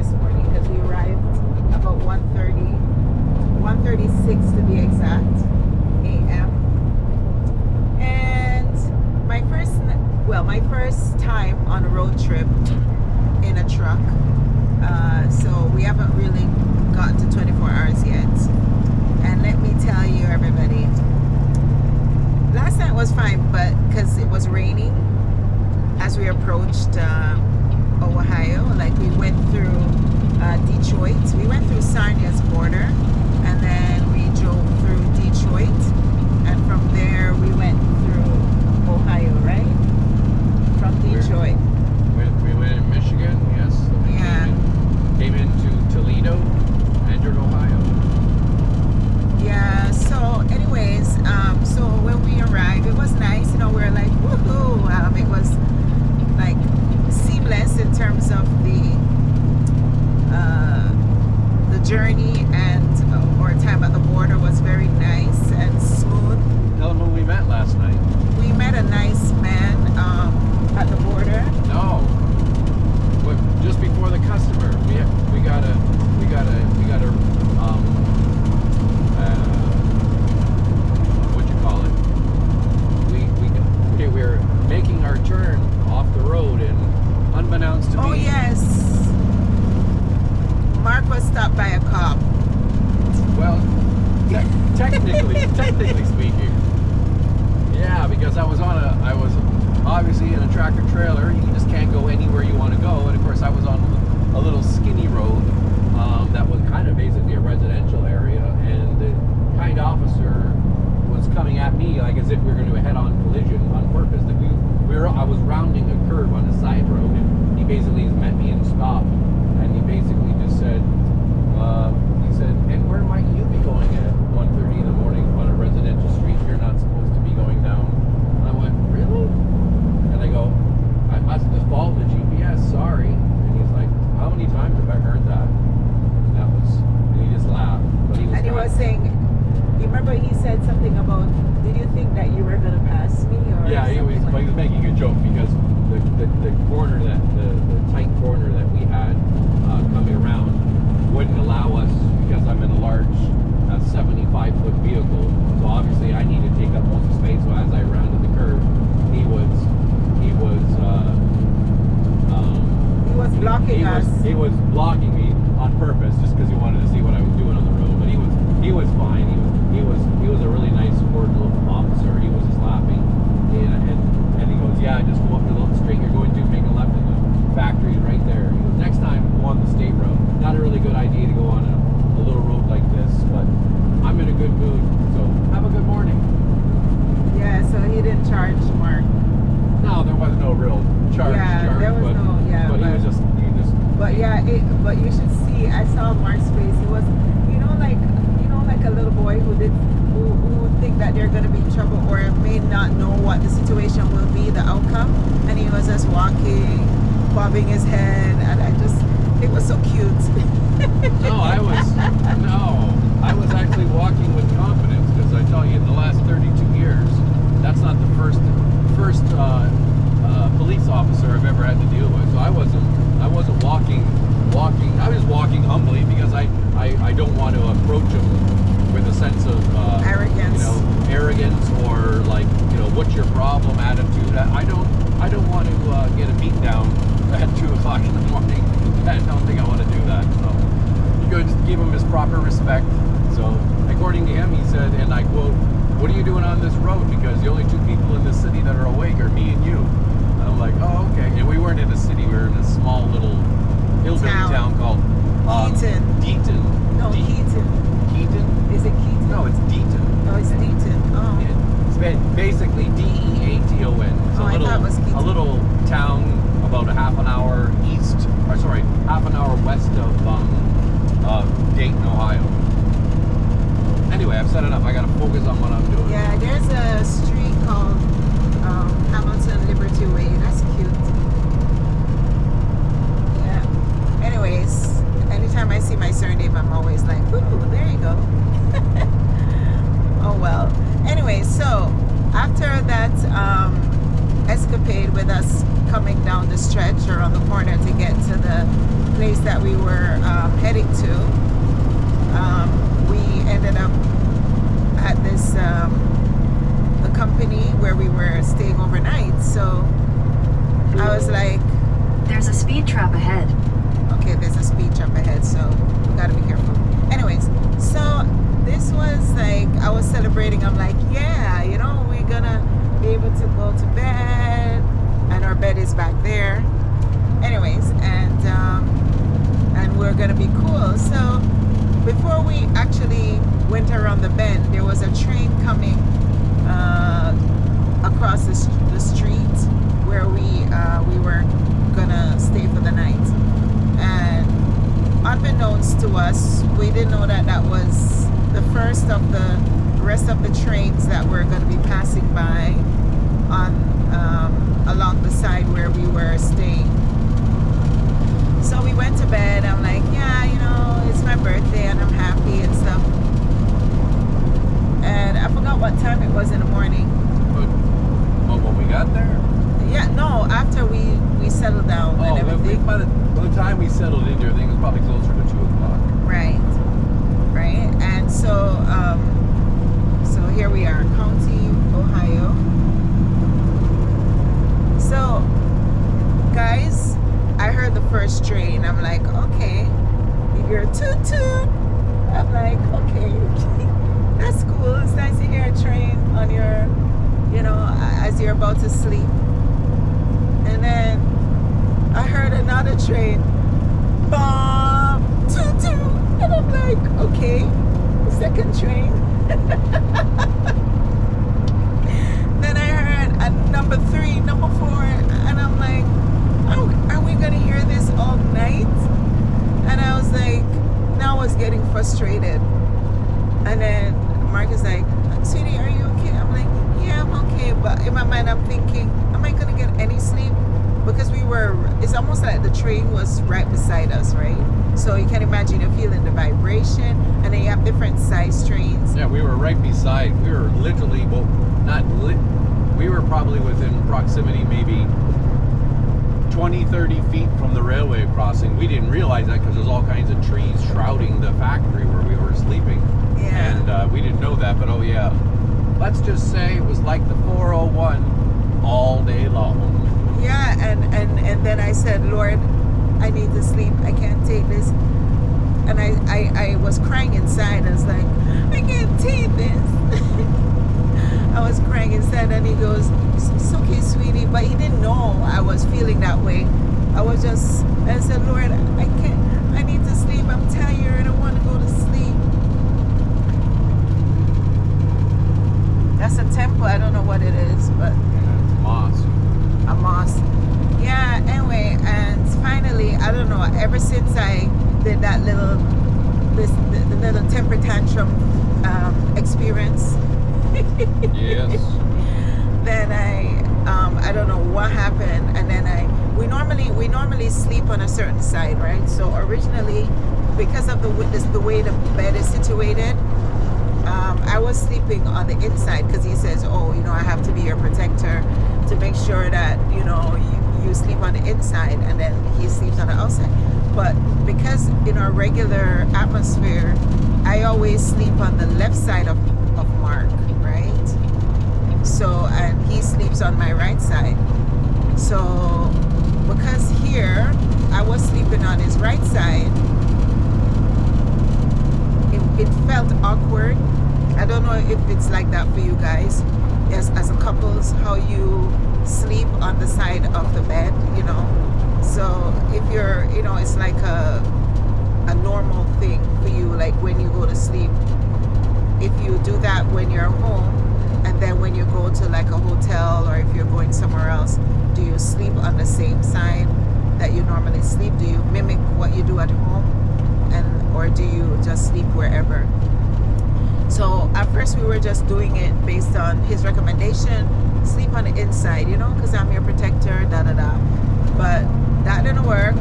this morning because we arrived about 1:36 to be exact, a.m. And my first time on a road trip in a truck. So we haven't really gotten to 24 hours yet. And let me tell you, everybody, last night was fine, but because it was raining as we approached Ohio, like we went through Detroit. We went through Sarnia's border, and then we drove through Detroit, and from there we went through Ohio, right? From Detroit. We went in Michigan, yes. Yeah. Came into Toledo, entered Ohio. Yeah, so anyways, so when we arrived, it was nice, we were like, woohoo, it was like seamless in terms of the journey, and our time at the border was very nice and smooth. Tell them who we met last night. We met a nice man at the border. No, but just before the customer, we got a what you call it? We were making our turn off the road, and unbeknownst to me. Oh yes, Mark was stopped by a cop. Well, technically speaking, yeah, because I was obviously in a tractor trailer. You just can't go anywhere you want to go, and of course I was on a little skinny road that was kind of basically a residential area, and the kind officer was coming at me like as if we were going to do a head-on collision on purpose. That I was rounding a curve on the side road, and he basically met me and stopped, and he basically just said, and where might you be going at 1:30 in the morning on a residential street? You're not supposed to be going down. And I went, really? And I go, I must have followed the GPS, sorry. And he's like, how many times have I heard that? And he just laughed. But he was saying, you remember he said something about, did you think that you were going to pass me? Or yeah, he was making a joke because the corner the tight corner that we had coming around wouldn't allow us, because I'm in a large 75-foot vehicle, so obviously I need to take up most of the space. So as I rounded the curve, he was blocking us. He was blocking me on purpose just because he wanted to see what I was doing on the road. But he was fine. He was a really nice, cordial officer. He was just laughing, and he goes, yeah, just go up the little street you're going to, make a left in the factory right there. He goes, next time go on the state road. Not a really good idea to go on a little road like this, but I'm in a good mood, so have a good morning. Yeah, so he didn't charge Mark. No, there was no real charge. Yeah, there was but he just. But yeah, but you should see. I saw Mark's face. He was, like a little boy who think that they're going to be in trouble or may not know what the situation will be, the outcome, and he was just walking, bobbing his head, and it was so cute. I was actually walking with confidence, because I tell you, in the last 32 years, that's not the first police officer I've ever had to deal with. So I wasn't walking. I was walking humbly because I don't want to approach him with a sense of arrogance or like, what's your problem attitude. I don't want to get a beat down at 2 o'clock in the morning. I don't think I want to do that. So you go just give him his proper respect. So according to him, he said, and I quote, "What are you doing on this road? Because the only two people in this city that are awake are me and you." And I'm like, oh, okay. And we weren't in a city. We were in a small little hillbilly town called Deaton. No, Keaton. Keaton? Is it Keaton? No, it's Deaton. Oh, it's Deaton. Oh. It's basically Deaton. It's I thought it was Keaton. A little town about half an hour west of Dayton, Ohio. Anyway, I've set it up. I gotta focus on what I'm doing. Yeah, there's a street called Hamilton Liberty Way. That's cute. Yeah. Anyways, anytime I see my surname, I'm always like, ooh, there you go. Oh well. Anyway, so after that escapade with us coming down the stretch or on the corner to get to the place that we were heading to, we ended up at this the company where we were staying overnight. So I was like, there's a speed trap ahead. okay, there's a speed trap ahead, so we gotta be careful. Anyways, so this was like, I was celebrating. I'm like, yeah, you know, we're gonna be able to go to bed, and our bed is back there. Anyways, and we're gonna be cool. So before we actually went around the bend, there was a train coming across the street where we were gonna stay for the night. And unbeknownst to us, we didn't know that that was the first of the rest of the trains that were going to be passing by on along the side where we were staying. So we went to bed. I'm like, yeah, you know, it's my birthday and I'm happy and stuff. And I forgot what time it was in the morning. But when we got there? Yeah, no, after we settled down and everything. By the time we settled into everything, it was probably closer to 2 o'clock. Right. And so so here we are, County, Ohio. So guys, I heard the first train. I'm like, okay, you hear toot toot. I'm like, okay, that's cool. It's nice to hear a train on your, you know, as you're about to sleep. And then I heard another train, bum, toot toot, and I'm like, okay, second train. Then I heard number 3, number 4, and I'm like, oh, are we gonna hear this all night? And I was like, now I was getting frustrated. And then Mark is like, sweetie, are you okay? I'm like, yeah, I'm okay. But in my mind, I'm thinking, am I gonna get any sleep? Because it's almost like the train was right beside us, right? So you can imagine, you're feeling the vibration, and then you have different size trains. Yeah, we were right beside. We were literally, well, we were probably within proximity, maybe 20, 30 feet from the railway crossing. We didn't realize that because there's all kinds of trees shrouding the factory where we were sleeping. Yeah. And we didn't know that, but oh yeah. Let's just say it was like the 401 all day long. Yeah, and then I said, Lord, I need to sleep. I can't take this. And I was crying inside. I was like, I can't take this. I was crying inside, and he goes, it's okay, sweetie. But he didn't know I was feeling that way. I said, Lord, I need to sleep. I'm tired. I want to go to sleep. That's a temple. I don't know what it is, but Yeah, mosque. a mosque. Yeah, anyway, and finally, I don't know, ever since I did that the little temper tantrum experience, Yes. then I don't know what happened, and then we normally sleep on a certain side, right? So originally, because of the way the bed is situated, I was sleeping on the inside, because he says, oh, you know, I have to be your protector to make sure that, you know, you sleep on the inside, and then he sleeps on the outside. But because in our regular atmosphere, I always sleep on the left side of Mark, right? So, and he sleeps on my right side. So because here I was sleeping on his right side, it felt awkward. I don't know if it's like that for you guys as a couples, how you sleep on the side of the bed, you know. So if you're, you know, it's like a normal thing for you, like when you go to sleep. If you do that when you're home, and then when you go to like a hotel, or if you're going somewhere else, do you sleep on the same side that you normally sleep? Do you mimic what you do at home, or do you just sleep wherever? So at first we were just doing it based on his recommendation, sleep on the inside, you know, because I'm your protector, da da da. But that didn't work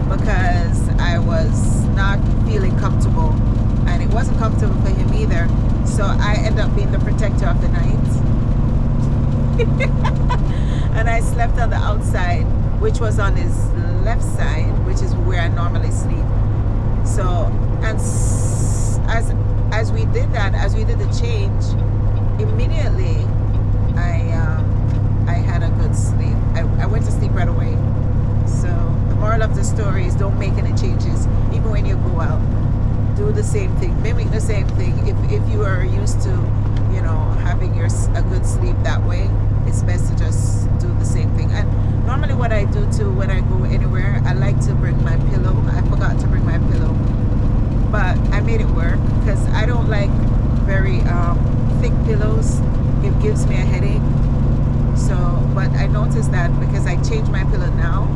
because I was not feeling comfortable, and it wasn't comfortable for him either. So I ended up being the protector of the night. And I slept on the outside. which was on his left side, which is where I normally sleep. So, and as we did that, as we did the change, immediately I had a good sleep. I went to sleep right away. So the moral of the story is don't make any changes, even when you go out. Do the same thing, mimic the same thing. If you are used to, you know, having a good sleep that way, it's best to just do the same thing. And normally what I do too when I go anywhere, I like to bring my pillow. I forgot to bring my pillow, but I made it work because I don't like very thick pillows. It gives me a headache. So, but I noticed that because I changed my pillow now.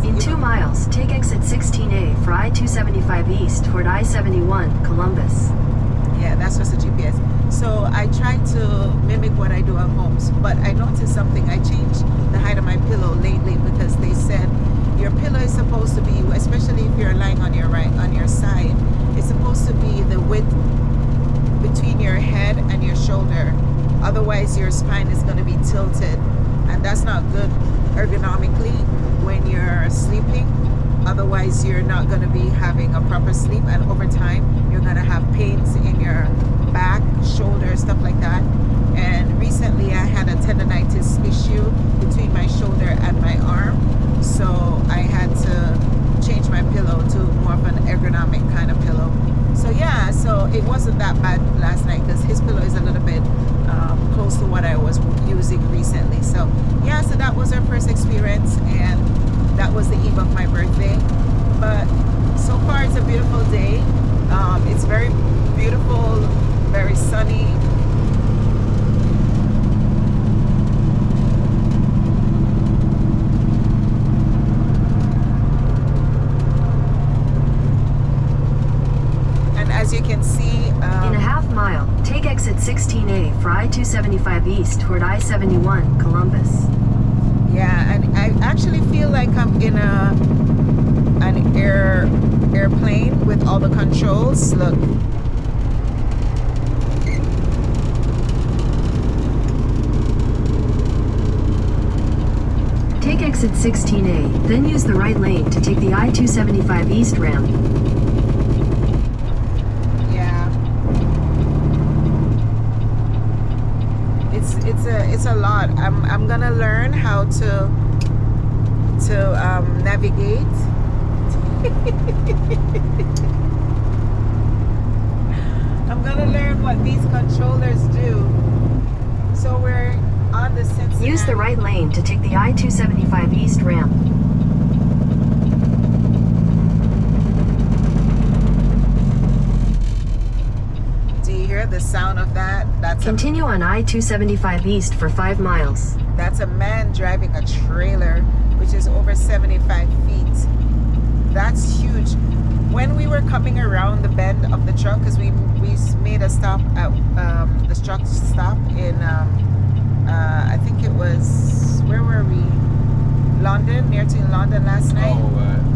In 2 miles, take exit 16A for I-275 East toward I-71, Columbus. Yeah, that's just a GPS. So I try to mimic what I do at home, but I noticed something. I changed the height of my pillow lately because they said your pillow is supposed to be, especially if you're lying on your side, it's supposed to be the width between your head and your shoulder. Otherwise, your spine is going to be tilted, and that's not good ergonomically when you're sleeping. Otherwise, you're not going to be having a proper sleep, and over time you're going to have pains in your back, shoulder, stuff like that. And recently I had a tendonitis issue between my shoulder and my arm, so I had to change my pillow to more of an ergonomic kind of pillow. So yeah, so it wasn't that bad last night because his pillow is a little bit close to what I was using recently. So yeah, so that was our first experience, and that was the eve of my birthday. But so far it's a beautiful day. It's very beautiful, very sunny. And as you can see, in a half mile, take exit 16A for I-275 East toward I-71, Columbus. yeah, and I actually feel like I'm in an airplane with all the controls. Look. Take exit 16A, then use the right lane to take the I-275 East ramp. Yeah. It's a lot. I'm gonna learn how to navigate. I'm gonna learn what these controllers do. So we're on the Cincinnati. Use the right lane to take the I-275 East ramp. Do you hear the sound of that? Continue on I-275 East for 5 miles. That's a man driving a trailer, which is over 75 feet. That's huge. When we were coming around the bend of the truck, because we made a stop at the truck stop in, I think it was, where were we? London, near to London last night. Oh,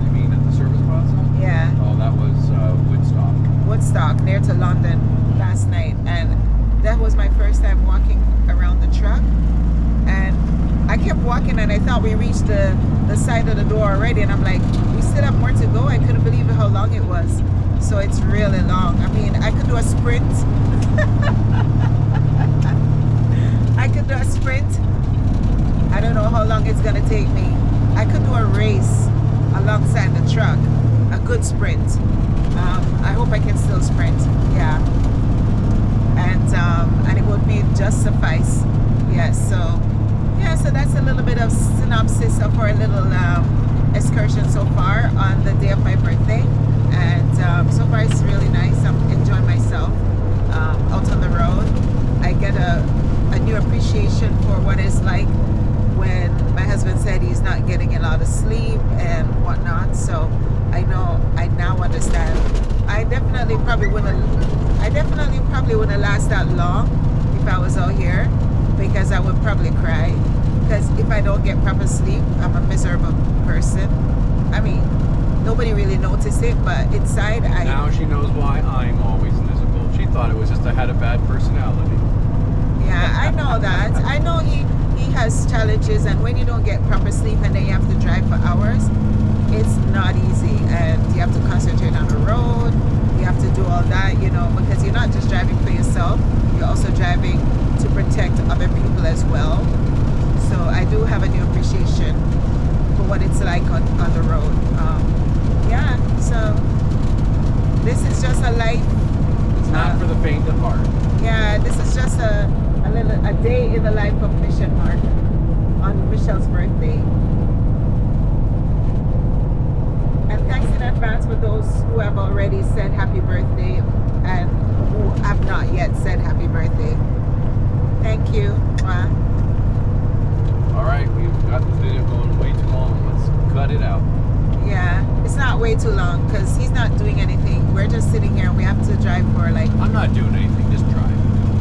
you mean at the service plaza? Yeah. Oh, that was Woodstock. Woodstock, near to London last night. And that was my first time walking around the truck. And I kept walking and I thought we reached the side of the door already, and I'm like, we still have more to go. I couldn't believe how long it was. So it's really long. I mean, I could do a sprint. I could do a sprint. I don't know how long it's gonna take me. I could do a race alongside the truck, a good sprint. I hope I can still sprint. Yeah, and it would be just suffice. Yes. So yeah, so that's a little bit of synopsis of our little excursion so far on the day of my birthday. And so far it's really nice. I'm enjoying myself out on the road. I get a new appreciation for what it's like when my husband said he's not getting a lot of sleep and whatnot. So I now understand. I definitely probably wouldn't last that long if I was out here, because I would probably cry. Because if I don't get proper sleep, I'm a miserable person. I mean, nobody really noticed it, but inside Now she knows why I'm always miserable. She thought it was just I had a bad personality. Yeah, I know that. I know he he has challenges, and when you don't get proper sleep and then you have to drive for hours, it's not easy, and you have to concentrate on the road. You have to do all that, you know, because you're not just driving for yourself, you're also driving to protect other people as well. So I do have a new appreciation for what it's like on the road. Yeah, so this is just a life. It's not for the faint of heart. Yeah, this is just a day in the life of Mich and Mark on Michelle's birthday. And thanks in advance for those who have already said happy birthday and who have not yet said happy birthday. Thank you. Mwah. All right, we've got this video going way too long. Let's cut it out. Yeah, it's not way too long because he's not doing anything. We're just sitting here and we have to drive for like... I'm not doing anything, just drive.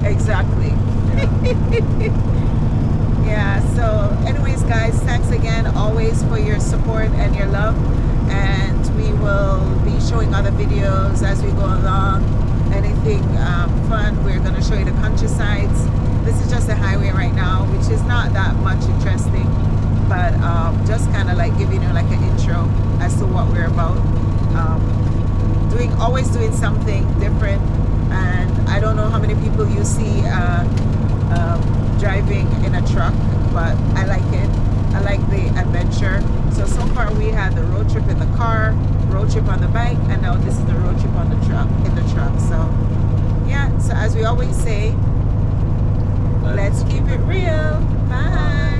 Exactly. Yeah, so anyways, guys, thanks again always for your support and your love. And we will be showing other videos as we go along. Anything fun, we're going to show you the countrysides. This is just a highway right now, which is not that much interesting, but just kind of like giving you like an intro as to what we're about. Always doing something different, and I don't know how many people you see driving in a truck, but I like it. I like the adventure. So far we had the road trip in the car, road trip on the bike, and now this is the road trip on the truck, in the truck. So yeah, so as we always say, let's keep it real. Bye.